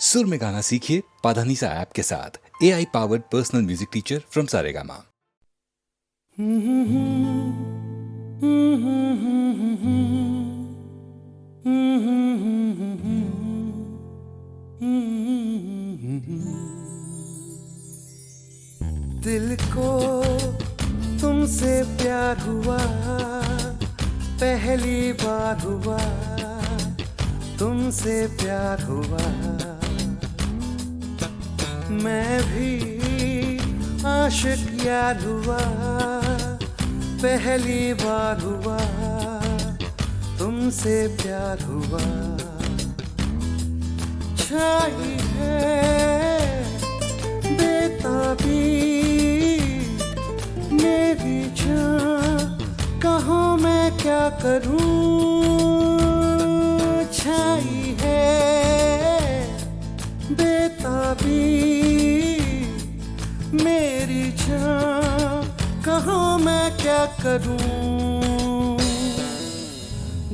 सुर में गाना सीखिए पाधानीसा ऐप के साथ। AI powered personal music teacher from Saregama. दिल को तुमसे प्यार हुआ, पहली बार हुआ, तुमसे प्यार हुआ। मैं भी आशिक यार हुआ, पहली बार हुआ, तुमसे प्यार हुआ। छाई है बेताबी मेरी जान, कहाँ मैं क्या करूं। छाई है बेताबी मेरी जान, कहाँ मैं क्या करूं।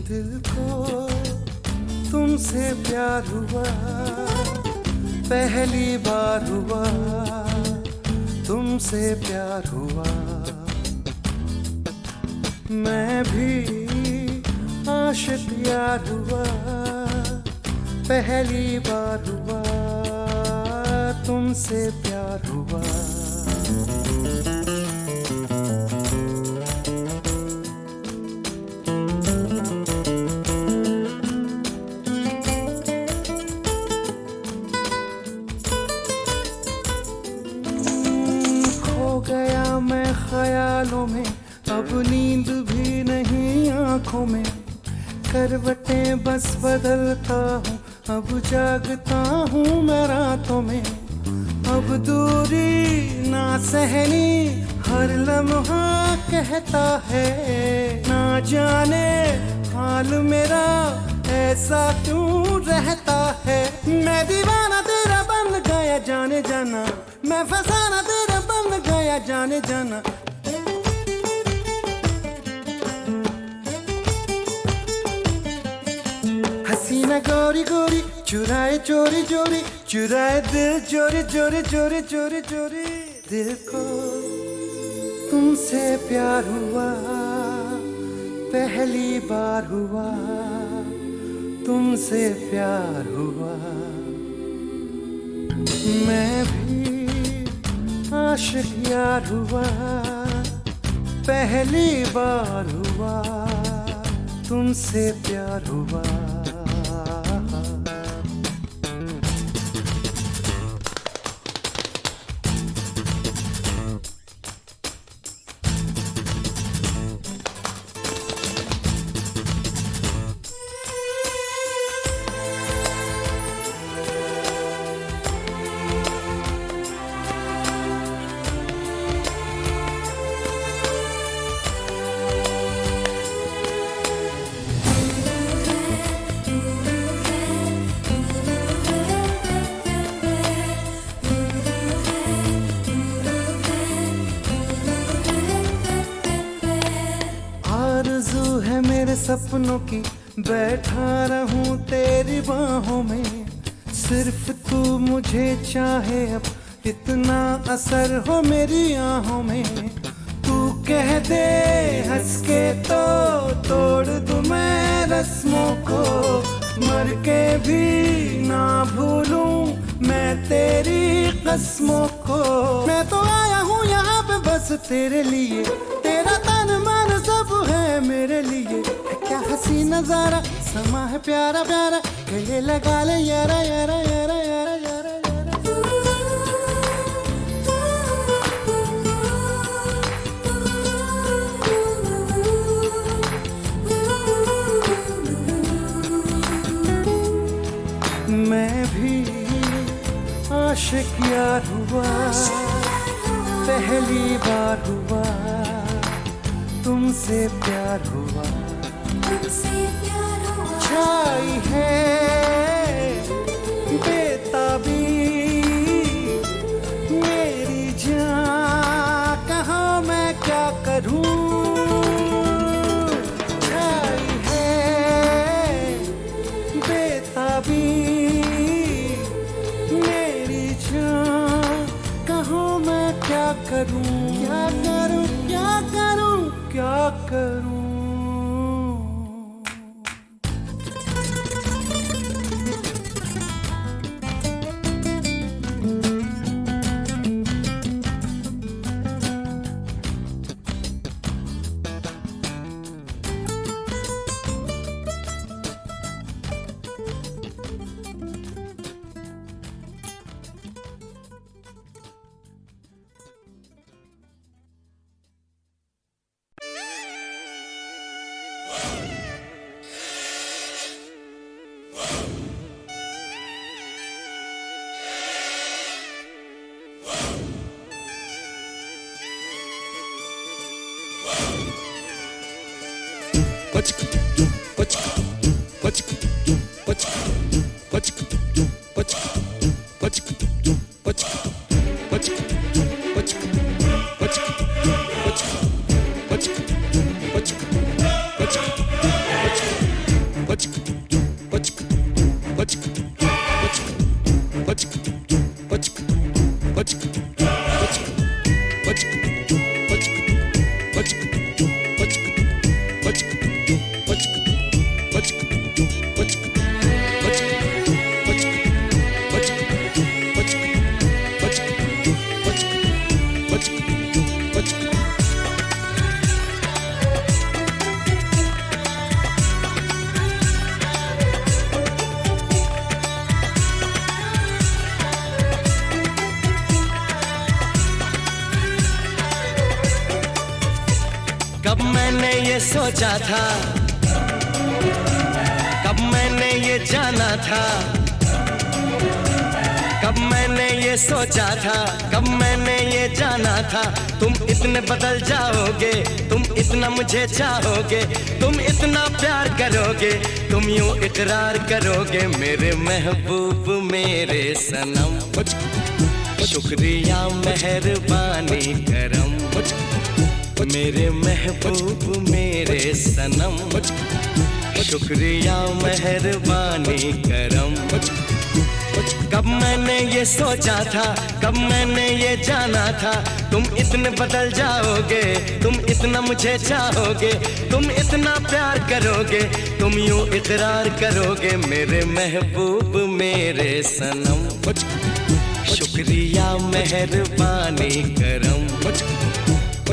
दिल को तुमसे प्यार हुआ, पहली बार हुआ, तुमसे प्यार हुआ। मैं भी आशिक यार हुआ, पहली बार हुआ, तुमसे प्यार हुआ। गया मैं ख्यालों में, अब नींद भी नहीं आंखों में। करवटें बस बदलता हूँ, अब जागता हूँ मैं रातों में। अब दूरी ना सहनी, हर लम्हा कहता है। ना जाने हाल मेरा ऐसा क्यों रहता है। मैं दीवाना तेरा बन गया जाने जाना, मैं फसाना तेरा बन गया जाने जाना। हसीना गोरी गोरी चुराए चोरी चोरी, चुराए दिल चोरी चोरी चोरी चोरी चोरी। दिल को तुमसे प्यार हुआ, पहली बार हुआ, तुमसे प्यार हुआ। मैं भी आशिक यार हुआ, पहली बार हुआ, तुमसे प्यार हुआ। आरज़ू है मेरे सपनों की, बैठा रहूं तेरी बाहों में। सिर्फ तू मुझे चाहे, अब इतना असर हो मेरी आहों में। तू कह दे हंस के तो तोड़ दूं मैं रस्मों को। मर के भी ना भूलूं मैं तेरी कसमों को। मैं तो आया हूँ यहाँ पे बस तेरे लिए, तेरा तन मन सब है मेरे लिए। क्या हंसी नजारा, समा है प्यारा प्यारा, गले लगा ले यारा यारा यारा यारा यारा यारा। मैं भी आशिक यार हुआ, पहली बार हुआ, तुमसे प्यार हुआ। छाई है बेताबी मेरी जान, कहाँ मैं क्या करूं। छाई है बेताबी करूं, क्या करूं, क्या करूं, क्या करूं। कब मैंने ये सोचा था, कब मैंने ये जाना था, कब मैंने ये सोचा था, कब मैंने ये जाना था। तुम इतने बदल जाओगे, तुम इतना मुझे चाहोगे, तुम इतना प्यार करोगे, तुम यूं इकरार करोगे मेरे महबूब मेरे सनम। शुक्रिया मेहरबानी करम मेरे महबूब मेरे सनम। शुक्रिया मेहरबानी करम। कब मैंने ये सोचा था, कब मैंने ये जाना था, तुम इतने बदल जाओगे, तुम इतना मुझे चाहोगे, तुम इतना प्यार करोगे, तुम यूं इकरार करोगे मेरे महबूब मेरे सनम। शुक्रिया मेहरबानी करम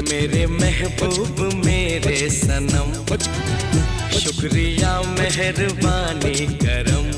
मेरे महबूब मेरे सनम। शुक्रिया मेहरबानी करम।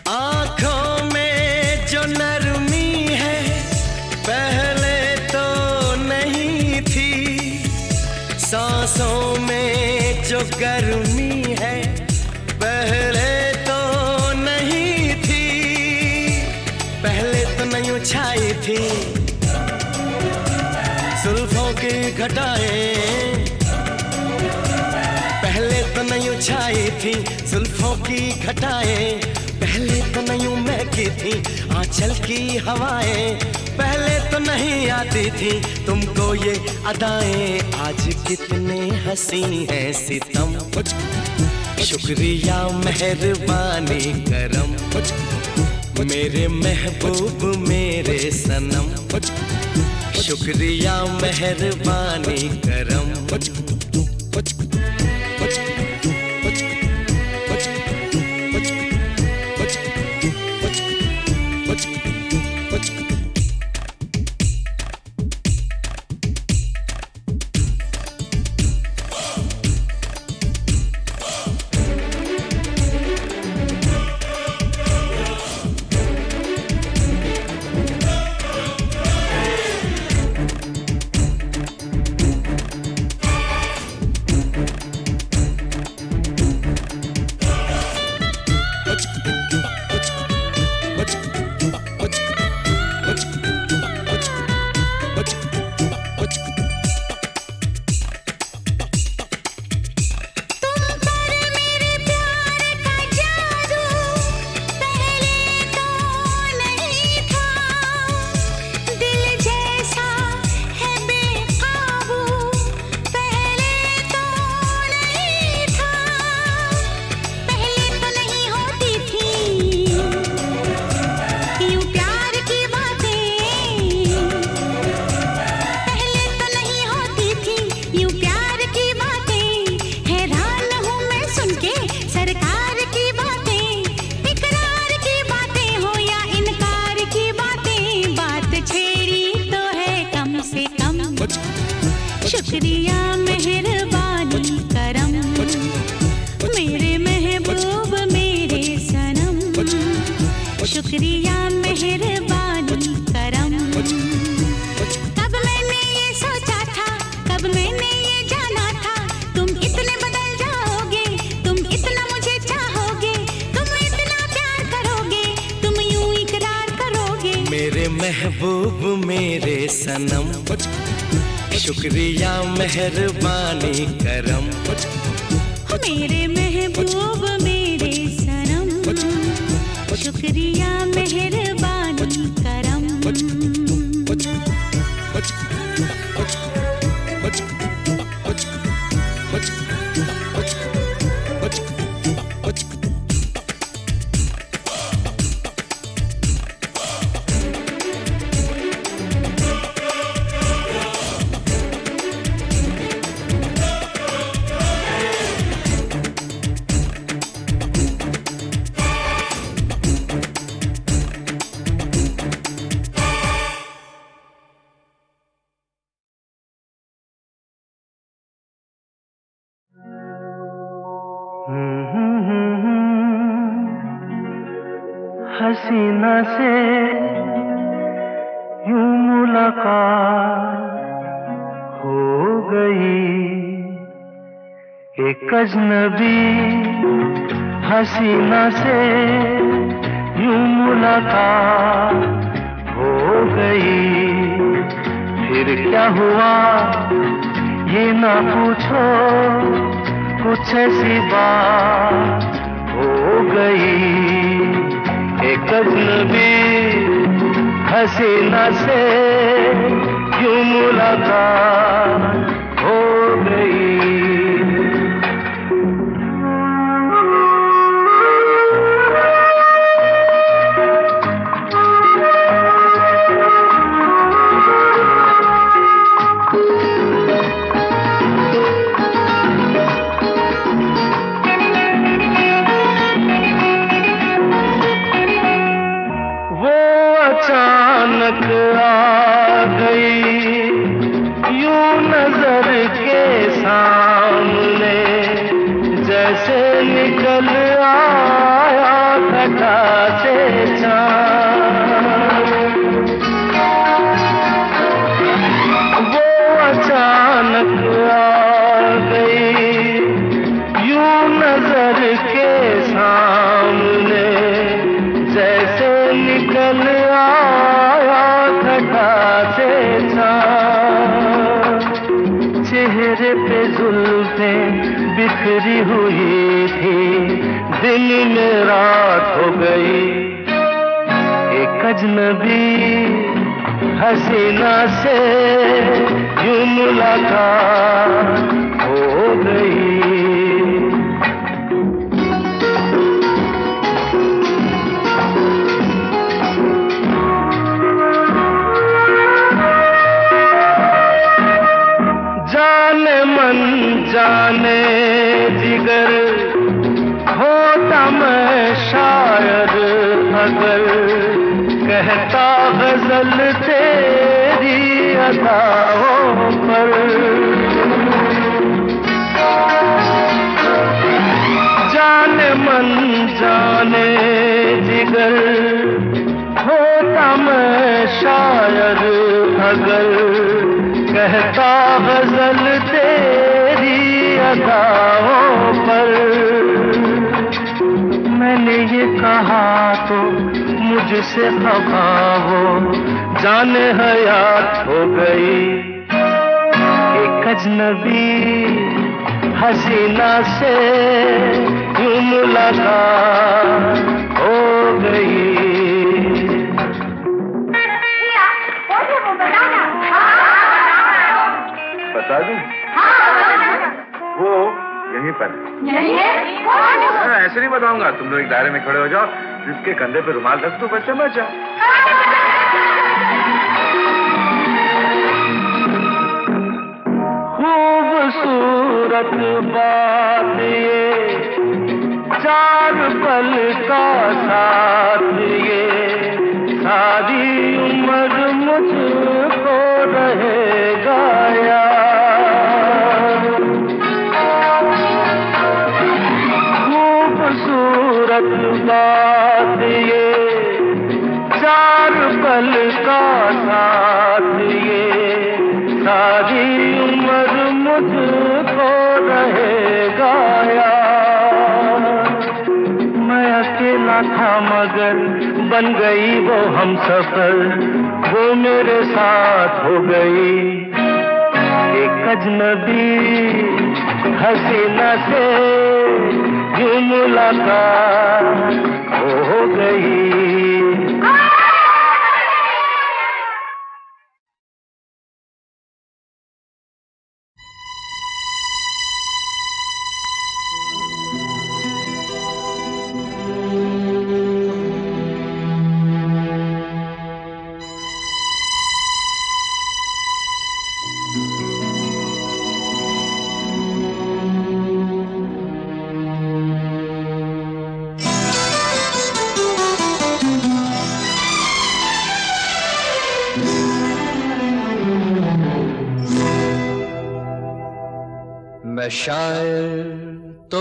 आँखों में जो नरमी है पहले तो नहीं थी, सांसों में जो गर्मी है पहले तो नहीं थी, पहले तो नहीं छाई थी जुल्फों की घटाएं, पहले तो नहीं छाई थी जुल्फों की घटाएं, पहले तो नहीं महकी थी आंचल की हवाएं, पहले तो नहीं आती थी तुमको ये अदाएं, आज कितने हंसी हैं सितम। शुक्रिया मेहरबानी करम मेरे महबूब मेरे सनम। शुक्रिया मेहरबानी करम। मेरे महबूब मेरे सनम, शुक्रिया मेहरबानी करम। मेरे महबूब मेरे सनम, शुक्रिया मेहरबानी करम। हसीना से यूं मुलाकात हो गई, एक अजनबी हसीना से यूं मुलाकात हो गई। फिर क्या हुआ ये ना पूछो, कुछ ऐसी बात हो गई। एक अजनबी हसीना से यूं मुलाकात हो गई। अचानक आ गई यूं नजर के सामने, जैसे निकल आया घटा से चाँद। वो अचानक आ गई यूं नजर के सामने, जैसे निकल आया घटा से चाँद। चेहरे पे जुल्फें बिखरी हुई थी, दिन में रात हो गई। एक अजनबी हसीना से यूं मुलाकात हो गई। जाने जिगर होता मैं शायर अगर, कहता गजल तेरी अदाओं पर। जाने मन जाने जिगर होता मैं शायर अगर, कहता गजल तेरी अदाओं पर। मैंने ये कहा तो मुझसे खफा हो, जाने हयात हो गई। एक अजनबी हसीना से यूं मुलाकात हो गई। बता दूं? वो यहीं पर ऐसे नहीं बताऊंगा। तुम लोग एक दायरे में खड़े हो जाओ, जिसके कंधे पे रुमाल रख दो, बच्चा मत जाओ। खूबसूरत बात ये, चार पल का साथ ये, सारी उम्र मुझको रहेगा याद। खूबसूरत बात ये, चार पल का साथ ये, सारी उम्र मुझको रहेगा याद। मैं अकेला था मगर बन गई वो हमसफर, वो मेरे साथ हो गई। एक अजनबी हसीना से यूं मुलाकात हो गई। मैं शायर तो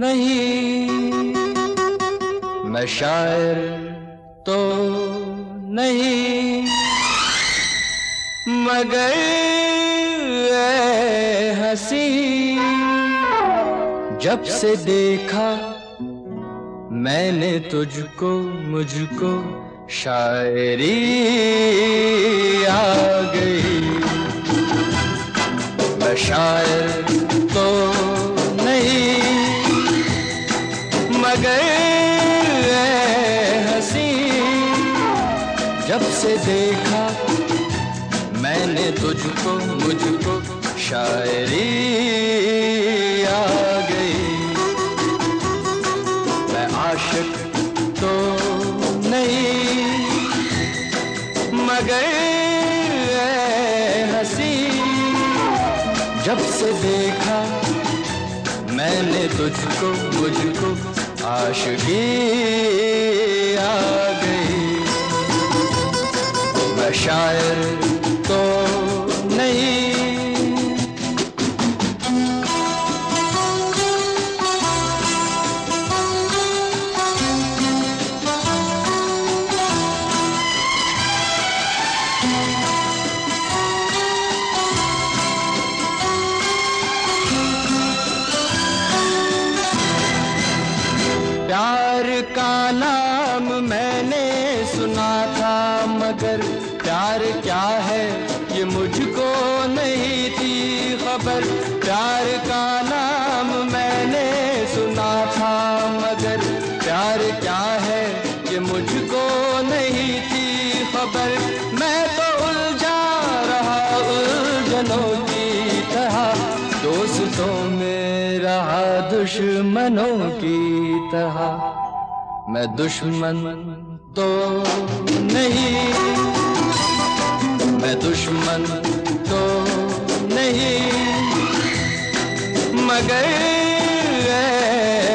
नहीं, मैं शायर तो नहीं, मगर ऐ हंसी जब से देखा मैंने तुझको, मुझको शायरी आ गई। मैं शायर तो नहीं, मगर हंसी जब से देखा मैंने तुझको, मुझको शायरी आ गई। मैं आशिक तो नहीं, मगर हंसी जब से देखा मैंने तुझको, मुझको आशिकी आ गई। मैं शायर तो नहीं, प्यार का नाम मैंने सुना था, मगर प्यार क्या है ये मुझको नहीं थी खबर। प्यार का नाम मैंने सुना था, मगर प्यार क्या है ये मुझको नहीं थी खबर। मैं तो उलझा रहा उलझनों की तरह, दोस्तों में रहा दुश्मनों की तरह। मैं दुश्मन तो नहीं, मैं दुश्मन तो नहीं, मगर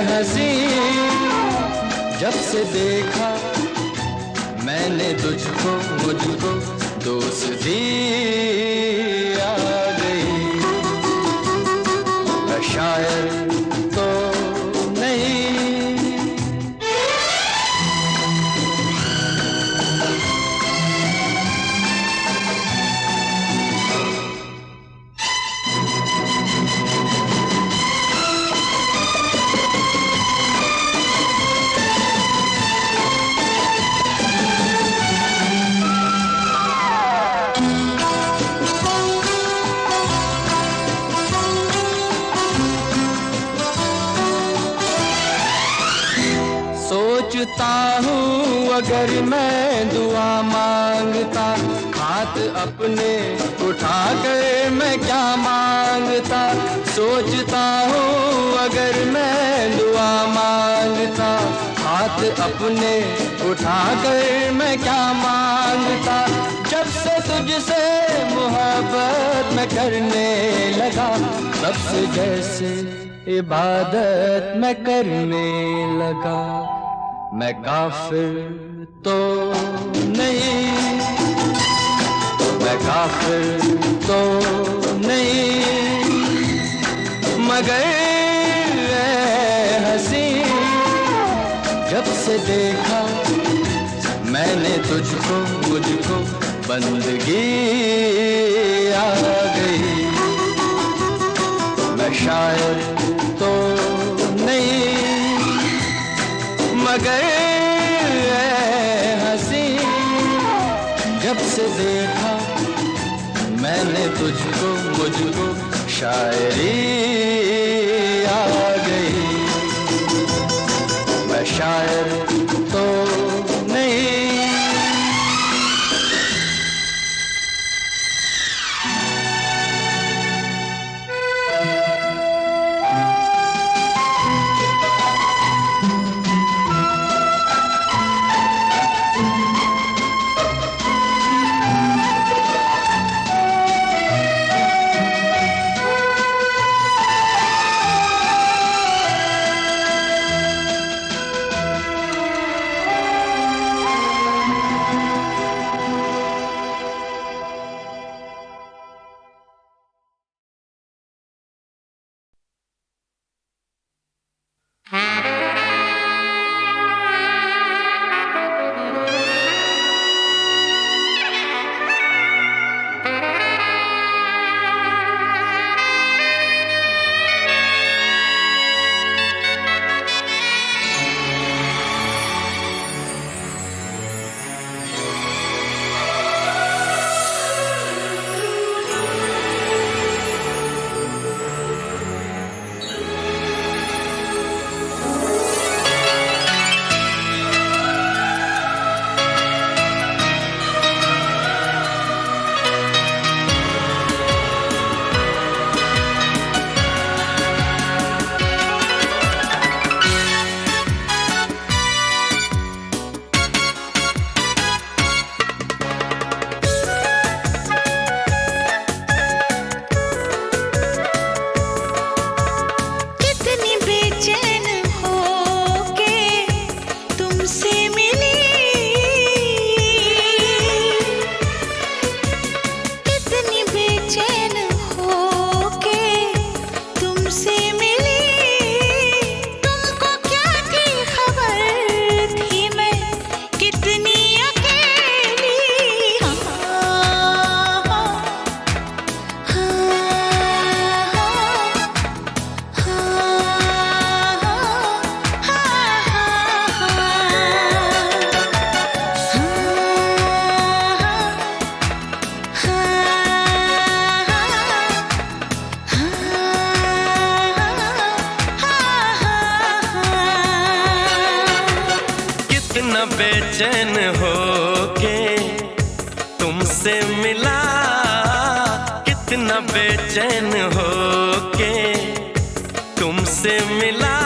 हंसी जब से देखा मैंने तुझको, मुझको दोस्ती आ गई। मैं शायर तो नहीं, सोचता हूँ अगर मैं दुआ मांगता, हाथ अपने उठा कर मैं क्या मांगता। सोचता हूँ अगर मैं दुआ मांगता, हाथ अपने उठा कर मैं क्या मांगता। जब से तुझसे मोहब्बत मैं करने लगा, तब से जैसे इबादत मैं करने लगा। मैं काफिर तो नहीं, मैं काफिर तो नहीं, मगर हंसी जब से देखा मैंने तुझको, मुझको बंदगी आ गई। मैं शायर तो नहीं, मगर जब से देखा मैंने तुझको मुझको शायरी आ गई। मैं शायर तो नहीं। बेचैन होके तुमसे मिला, कितना बेचैन होके तुमसे मिला।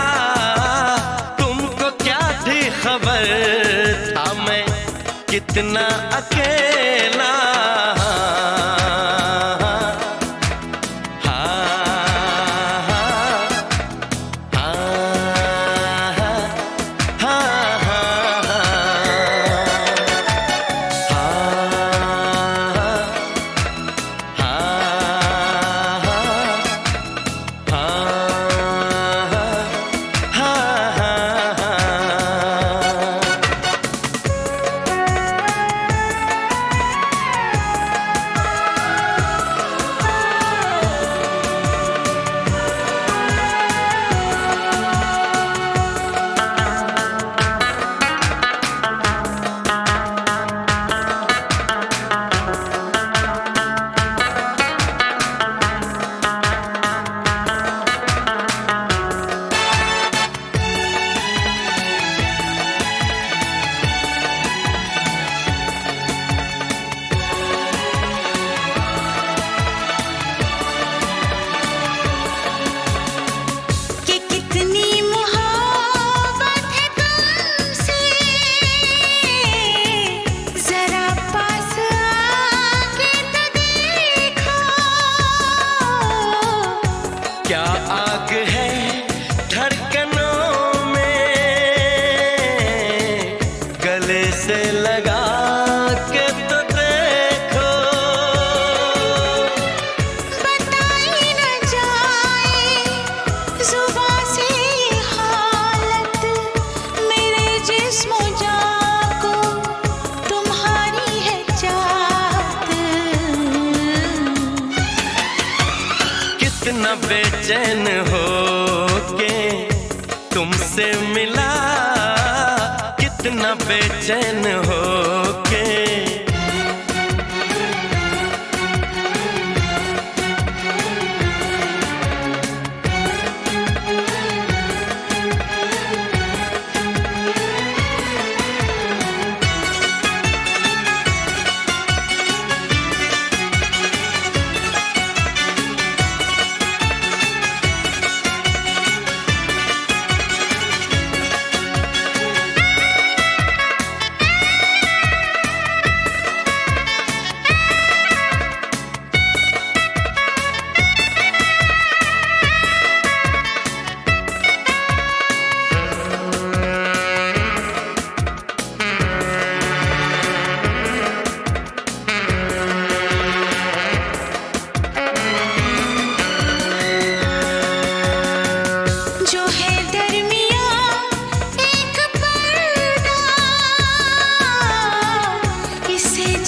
तुमको क्या थी खबर था मैं कितना अकेला। क्या आग है धड़कनों में, गले से लगा के तो देखो। बताई न जाए जुबां से हालत मेरे जिस्म जान को, तुम्हारी है चाहत। कितना बेचैन हो के तुमसे मिला, कितना बेचैन हो के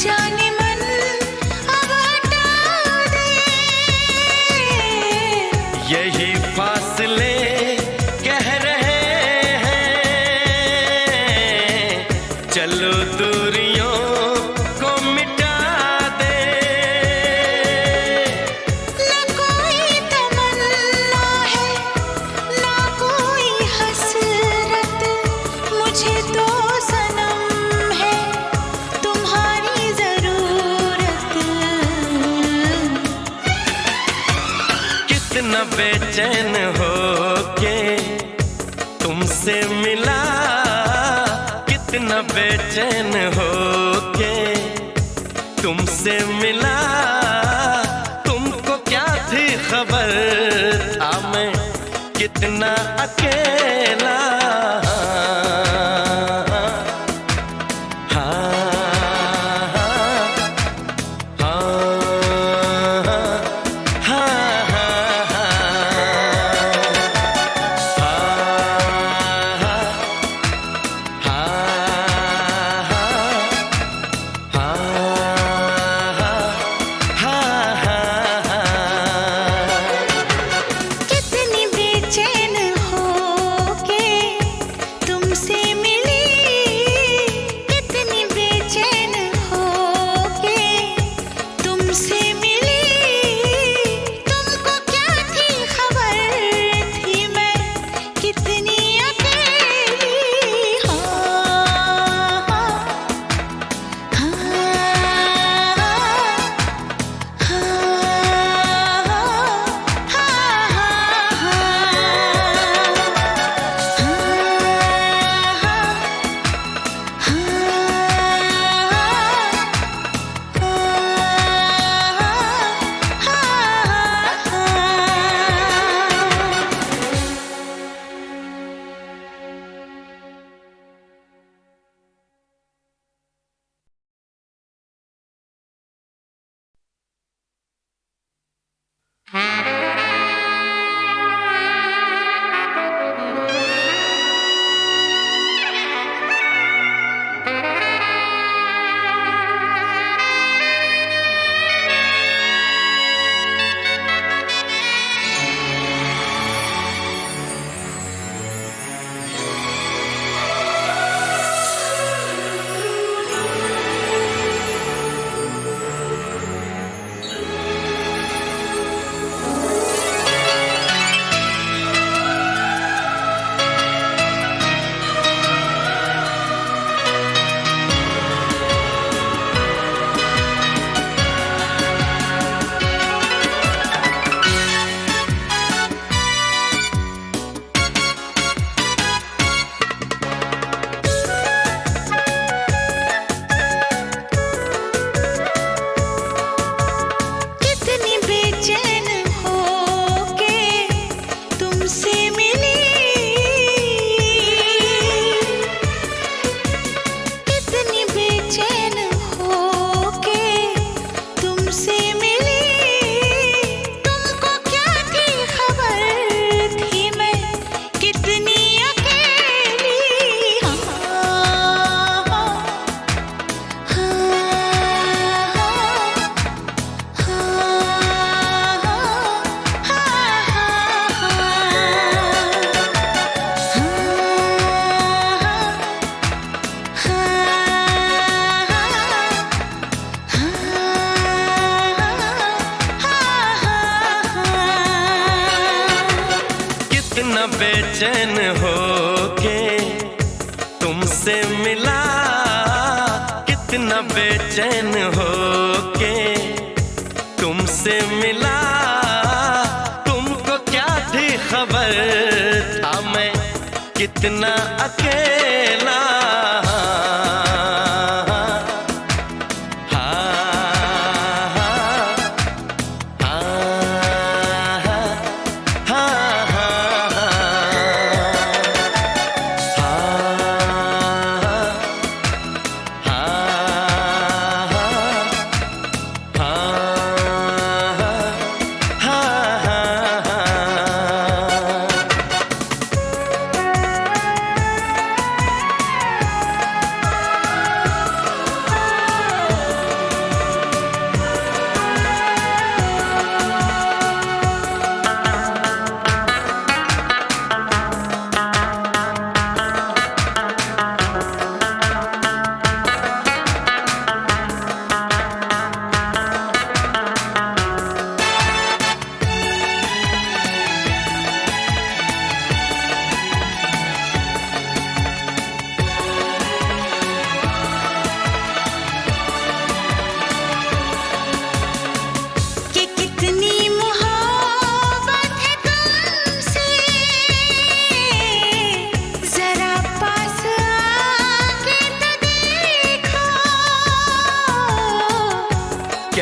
जाने मन अब हटा दे। यही फासले कह रहे हैं, चलो दूरियों को मिटा दे। ना कोई तमन्ना है ना कोई हसरत, मुझे तो सनम है तुम्हारी जरूरत। कितना बेचैन हो के तुमसे मिला, कितना बेचैन हो के तुमसे मिला। तुमको क्या थी खबर था मैं कितना अकेला। कितनी बेचैन हो के तुमसे मिली, कितनी बेचैन हो के तुमसे मिली। तुमको क्या थी खबर थी मैं कितनी अकेली। कितनी बेचैन हो के तुमसे मिली, कितनी बेचैन हो के तुमसे मिली। तुमको क्या थी खबर थी मैं कितनी अकेली। कितना बेचैन हो के तुमसे मिला, कितना बेचैन हो के तुमसे मिला। तुमको क्या थी खबर था मैं कितना अकेला।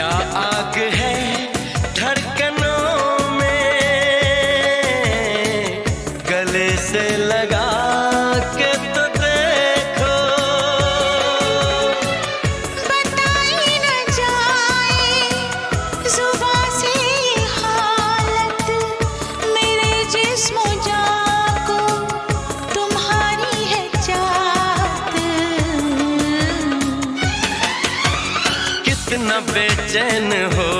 क्या आग है धड़कनों में, गले से लगा के तो देखो। बताई न जाए जुबां से ये हालत, मेरे जिस्म जान को तुम्हारी है चाहत। कितना बेचैन हो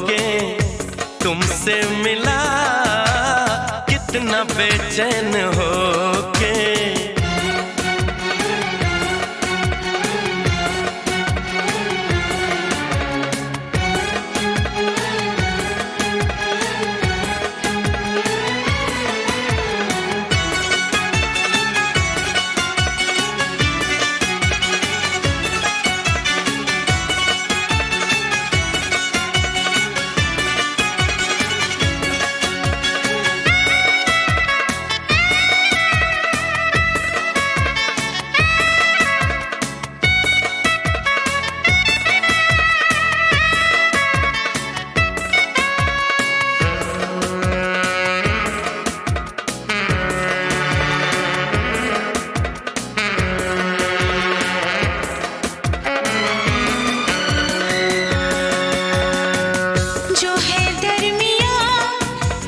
के तुमसे मिला, कितना बेचैन हो के। जो है दरमिया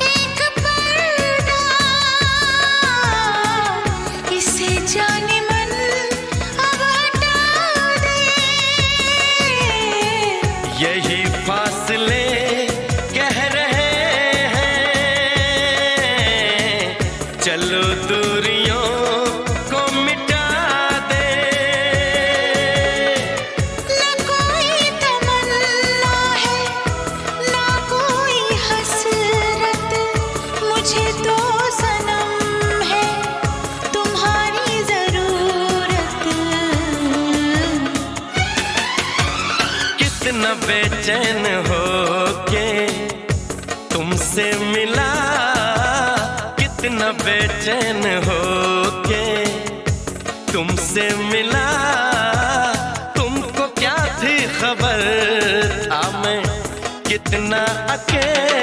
एक पर्दा, इसे जाने मन अब हटा दे। यही फासले कह रहे हैं, चलो दूरियों को मिटा दे। न कोई तमन्ना है ना कोई हसरत, मुझे तो सनम है तुम्हारी जरूरत। कितना बेचैन हो के तुमसे मिला, कितना बेचैन हो के तुमसे मिला। तुमको क्या थी खबर था मैं कितना अकेला